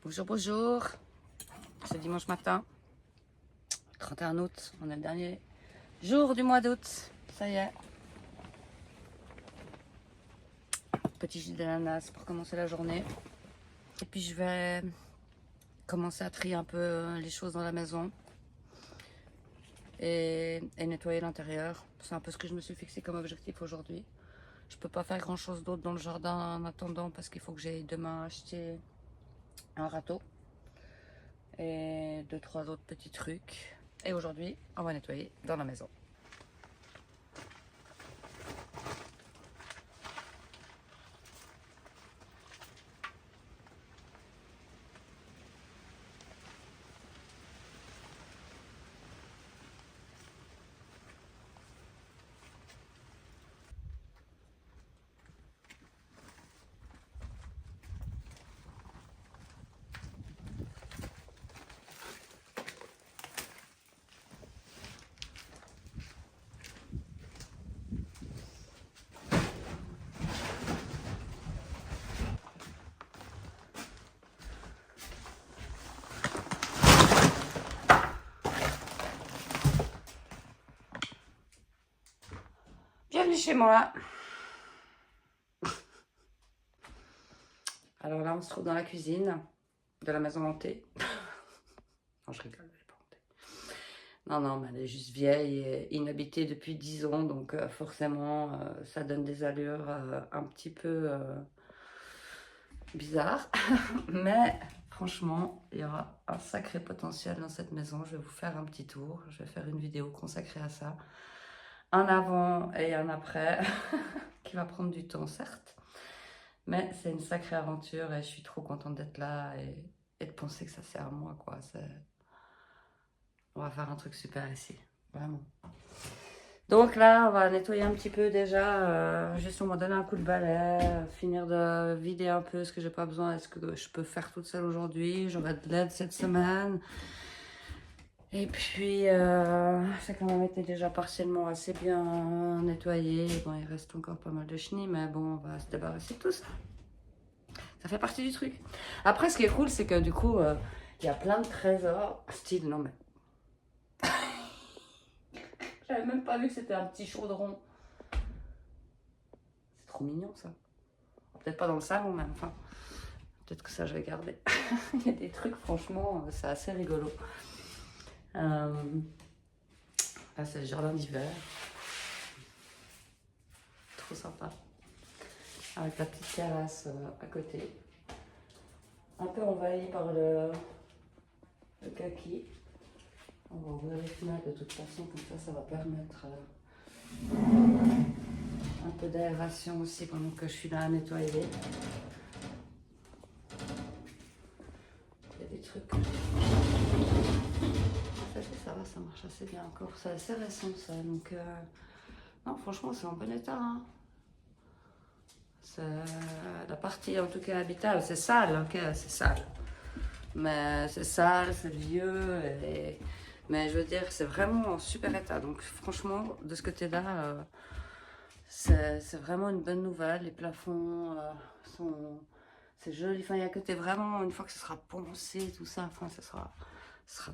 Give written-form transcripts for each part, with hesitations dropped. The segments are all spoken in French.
Bonjour, bonjour. C'est dimanche matin, 31 août. On est le dernier jour du mois d'août. Ça y est. Petit jus d'ananas pour commencer la journée. Et puis je vais commencer à trier un peu les choses dans la maison. Et nettoyer l'intérieur. C'est un peu ce que je me suis fixé comme objectif aujourd'hui. Je peux pas faire grand chose d'autre dans le jardin en attendant parce qu'il faut que j'aille demain acheter un râteau. Et 2-3 autres petits trucs. Et aujourd'hui, on va nettoyer dans la maison. Bienvenue chez moi. Alors là, on se trouve dans la cuisine de la maison hantée. Non, je rigole, elle est pas hantée. Non, mais elle est juste vieille et inhabitée depuis 10 ans. Donc forcément, ça donne des allures un petit peu bizarres. Mais franchement, il y aura un sacré potentiel dans cette maison. Je vais vous faire un petit tour. Je vais faire une vidéo consacrée à ça. Un avant et un après, qui va prendre du temps, certes. Mais c'est une sacrée aventure et je suis trop contente d'être là et de penser que ça sert à moi, quoi. On va faire un truc super ici, vraiment. Donc là, on va nettoyer un petit peu déjà. Juste on va donner un coup de balai, finir de vider un peu ce que j'ai pas besoin. Est-ce que je peux faire toute seule aujourd'hui? J'aurai de l'aide cette semaine. Et puis, c'est quand même été déjà partiellement assez bien nettoyé. Bon, il reste encore pas mal de chenilles, mais bon, on va se débarrasser de tout ça. Ça fait partie du truc. Après, ce qui est cool, c'est que du coup, il y a plein de trésors. Style, non mais... J'avais même pas vu que c'était un petit chaudron. C'est trop mignon, ça. Peut-être pas dans le salon, même. Enfin, peut-être que ça, je vais garder. Il y a des trucs, franchement, c'est assez rigolo. Là, c'est le jardin d'hiver. Trop sympa. Avec la petite terrasse à côté. Un peu envahi par le kaki. On va ouvrir les fenêtres de toute façon, comme ça va permettre un peu d'aération aussi pendant que je suis là à nettoyer. Il y a des trucs que ça va, ça marche assez bien encore. C'est assez récent ça, donc non, franchement, c'est en bon état. Hein. La partie en tout cas habitable, c'est sale, ok, c'est sale. Mais c'est sale, c'est vieux, mais je veux dire, c'est vraiment en super état. Donc franchement, de ce côté-là, c'est vraiment une bonne nouvelle. Les plafonds c'est joli. Enfin, il y a un côté vraiment, une fois que ce sera poncé, tout ça, enfin, ce sera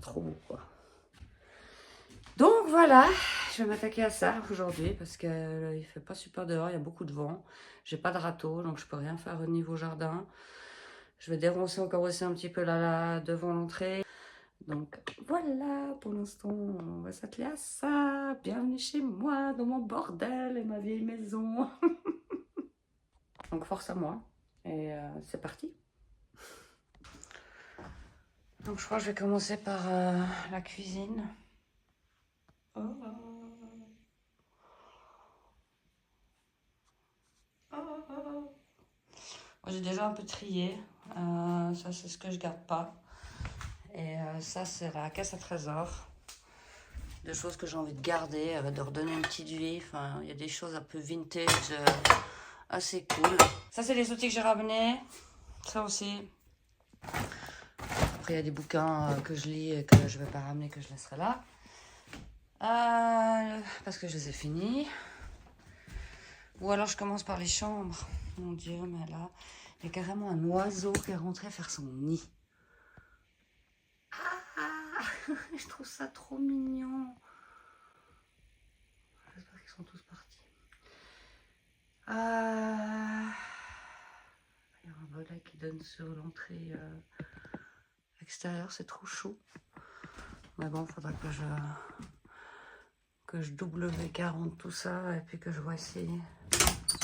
trop beau, quoi. Donc voilà, je vais m'attaquer à ça aujourd'hui parce que il fait pas super dehors, il y a beaucoup de vent. J'ai pas de râteau, donc je peux rien faire au niveau jardin. Je vais déroncer encore aussi un petit peu là devant l'entrée. Donc voilà, pour l'instant, on va s'atteler à ça. Bienvenue chez moi, dans mon bordel et ma vieille maison. Donc force à moi. Et c'est parti. Donc je crois que je vais commencer par la cuisine. Oh. J'ai déjà un peu trié. Ça, c'est ce que je garde pas. Et ça, c'est la caisse à trésors. Des choses que j'ai envie de garder, de redonner une petite vie. Enfin, il y a des choses un peu vintage, assez cool. Ça, c'est les outils que j'ai ramenés. Ça aussi. Après, il y a des bouquins que je lis et que je ne vais pas ramener, que je laisserai là. Parce que je les ai finis. Ou alors, je commence par les chambres. Mon Dieu, mais là, il y a carrément un oiseau qui est rentré faire son nid. Je trouve ça trop mignon. J'espère qu'ils sont tous partis. Il y a un volet qui donne sur l'entrée extérieure, c'est trop chou. Mais bon, il faudra que je W40 tout ça et puis que je vois ici.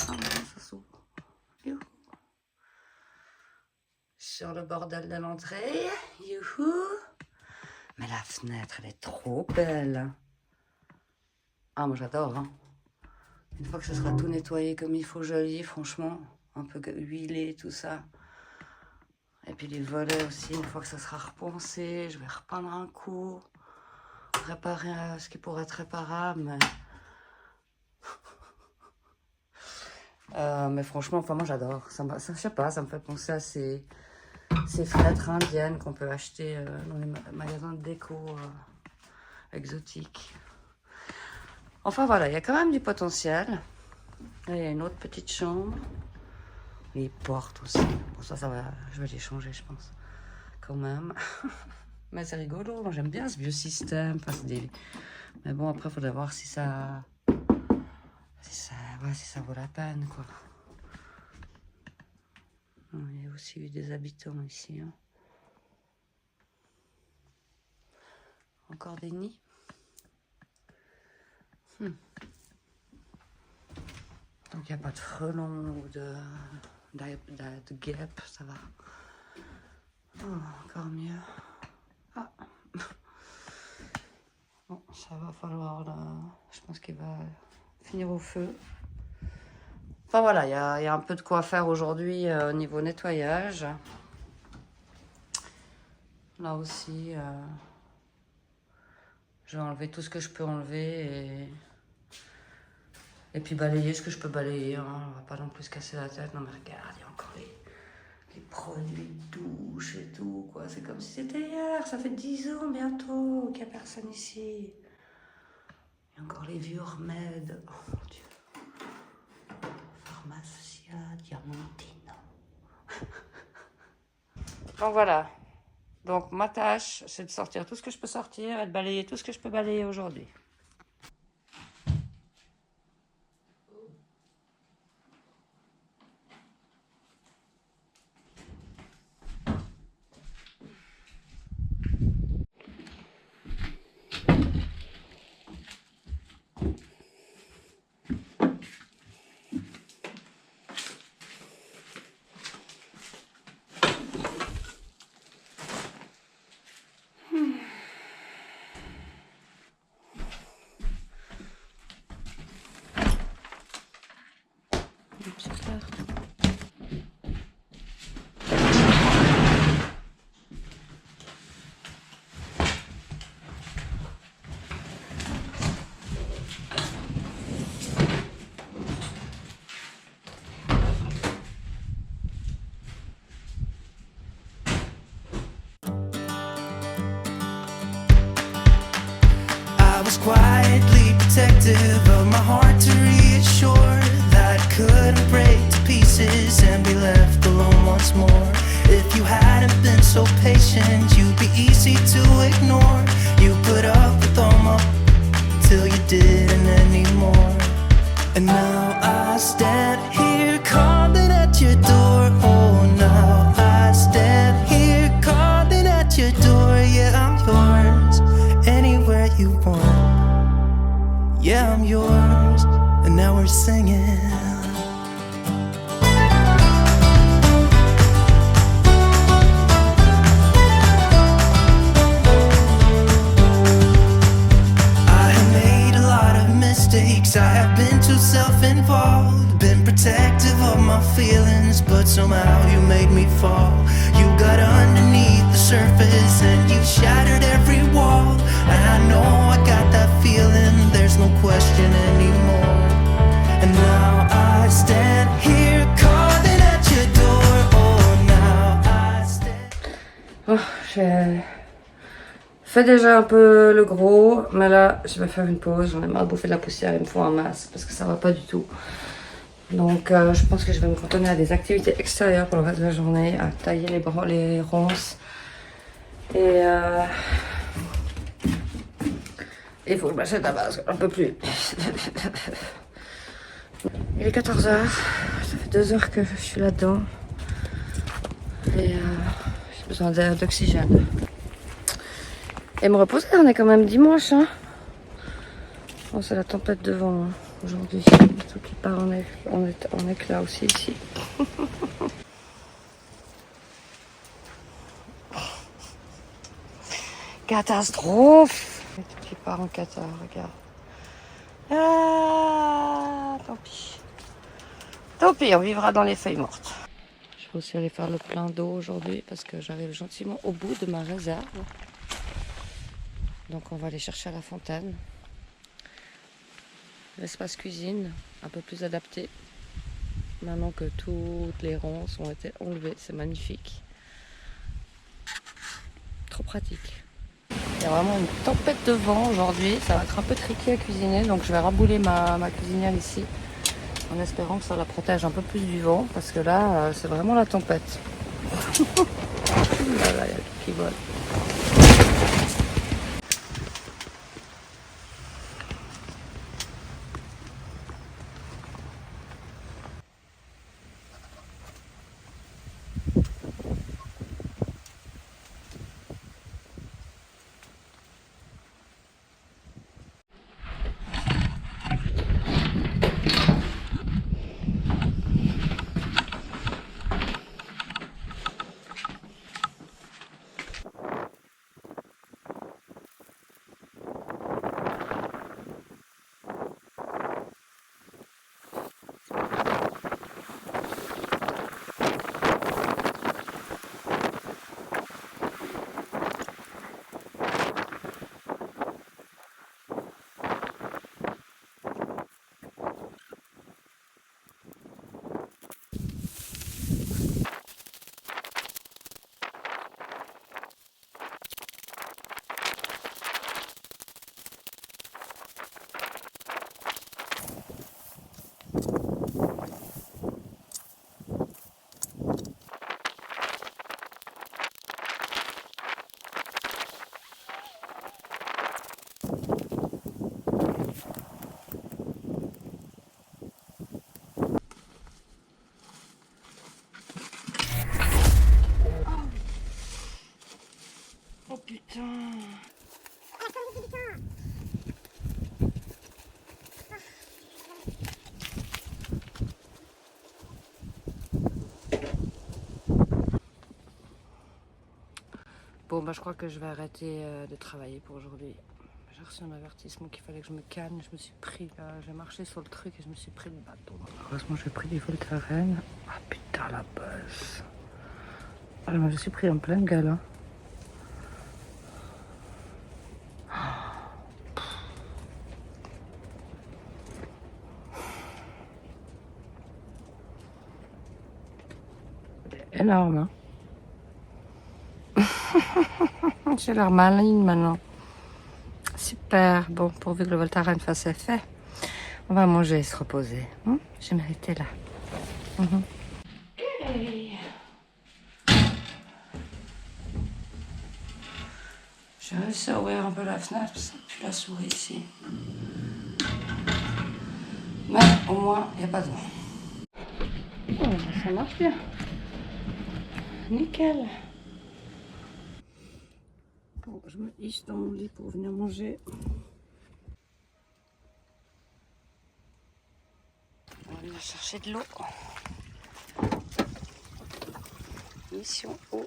Ah bon, ça s'ouvre. Youhou. Sur le bordel de l'entrée. Youhou. Mais la fenêtre, elle est trop belle. Ah, moi j'adore. Hein. Une fois que ce sera tout nettoyé comme il faut, joli, franchement. Un peu huilé, tout ça. Et puis les volets aussi, une fois que ça sera repensé, je vais repeindre un coup. Réparer ce qui pourrait être réparable. Mais franchement, enfin moi j'adore. Je sais pas, ça me fait penser à ces fenêtres indiennes qu'on peut acheter dans les magasins de déco exotiques. Enfin voilà, il y a quand même du potentiel. Là, il y a une autre petite chambre. Les portes aussi. Bon, ça va, je vais les changer, je pense. Quand même. Mais c'est rigolo, j'aime bien ce vieux système. Enfin, mais bon, après, il faudrait voir si ça vaut la peine, quoi. Il y a aussi eu des habitants ici. Hein. Encore des nids. Donc, il n'y a pas de frelons ou de guêpes, ça va. Oh, encore mieux. Ah. Bon, ça va falloir, là, je pense qu'il va finir au feu. Enfin voilà, il y a un peu de quoi faire aujourd'hui au niveau nettoyage. Là aussi, je vais enlever tout ce que je peux enlever et puis balayer ce que je peux balayer. Hein. On va pas non plus se casser la tête. Non mais regarde, il y a encore les produits de douche et tout, quoi. C'est comme si c'était hier. Ça fait 10 ans bientôt qu'il n'y a personne ici. Il y a encore les vieux remèdes. Oh mon Dieu. Pharmacia Diamantino. Donc voilà. Donc ma tâche, c'est de sortir tout ce que je peux sortir et de balayer tout ce que je peux balayer aujourd'hui. Quietly protective of my heart to reassure that I couldn't break to pieces and be left alone once more. If you hadn't been so patient, you'd be easy to ignore. You put up with all my till you didn't anymore. And now I stand here calling at your door. Oh, now I stand here calling at your door. Yeah, I'm yours anywhere you want. Yeah, I'm yours, and now we're singing. I have made a lot of mistakes, I have been too self-involved, been protective of my feelings, but somehow you made me fall. You got underneath the surface and you shattered every wall. And I know I got that feeling, there's no question anymore. And now I stand here calling at your door. Oh, now I stand. Oh, j'ai fait déjà un peu le gros, mais là je vais faire une pause. J'en ai marre de bouffer de la poussière, il me faut un masque parce que ça va pas du tout. Donc je pense que je vais me cantonner à des activités extérieures pour le reste de la journée, à tailler les ronces et Il faut que je m'achète la base, j'en peux plus. Il est 14 h, ça fait 2 heures que je suis là-dedans. Et j'ai besoin d'oxygène. Et me reposer, on est quand même dimanche. Hein. Oh, c'est la tempête de vent hein, aujourd'hui. Tout qui part en éclat aussi ici. Catastrophe! Tout qui part en Qatar, regarde. Ah, tant pis. Tant pis, on vivra dans les feuilles mortes. Je vais aussi aller faire le plein d'eau aujourd'hui parce que j'arrive gentiment au bout de ma réserve. Donc on va aller chercher à la fontaine. L'espace cuisine, un peu plus adapté. Maintenant que toutes les ronces ont été enlevées, c'est magnifique. Trop pratique. Il y a vraiment une tempête de vent aujourd'hui. Ça va être un peu tricky à cuisiner, donc je vais rabouler ma cuisinière ici. En espérant que ça la protège un peu plus du vent, parce que là, c'est vraiment la tempête. Là, il y a tout qui vole. Oh putain! Bon, bah, je crois que je vais arrêter de travailler pour aujourd'hui. J'ai reçu un avertissement qu'il fallait que je me calme. Je me suis pris, j'ai marché sur le truc et je me suis pris le bâton. Heureusement, j'ai pris du Voltaren. Ah putain, la bosse. Ah, je me suis pris en pleine gueule. Hein. C'est énorme. Hein. J'ai l'air maligne maintenant. Super. Bon, pourvu que le Voltaren fasse effet. On va manger et se reposer. J'ai mérité là. Okay. J'ai réussi à ouvrir un peu la fenêtre parce que ça pue la souris ici. Mais au moins, il n'y a pas de vent. Oh, ça marche bien. Nickel. Bon, je me hisse dans mon lit pour venir manger. On va venir chercher de l'eau. Mission eau.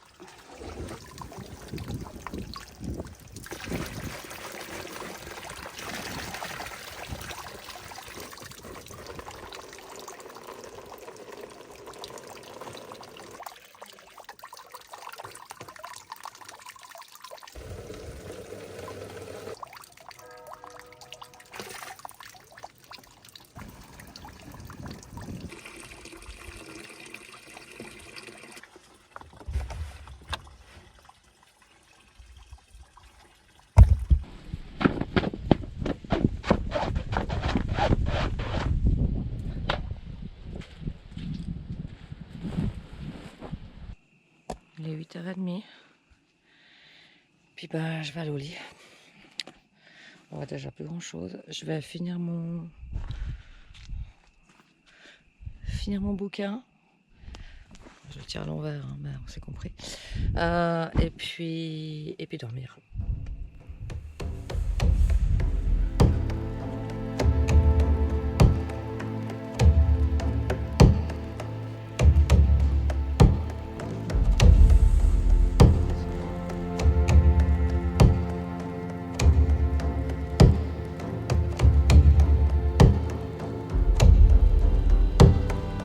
Il est 8h30. Puis ben, je vais aller au lit. On voit déjà plus grand chose. Je vais finir mon bouquin. Je le tiens à l'envers, hein, mais on s'est compris. Et puis dormir.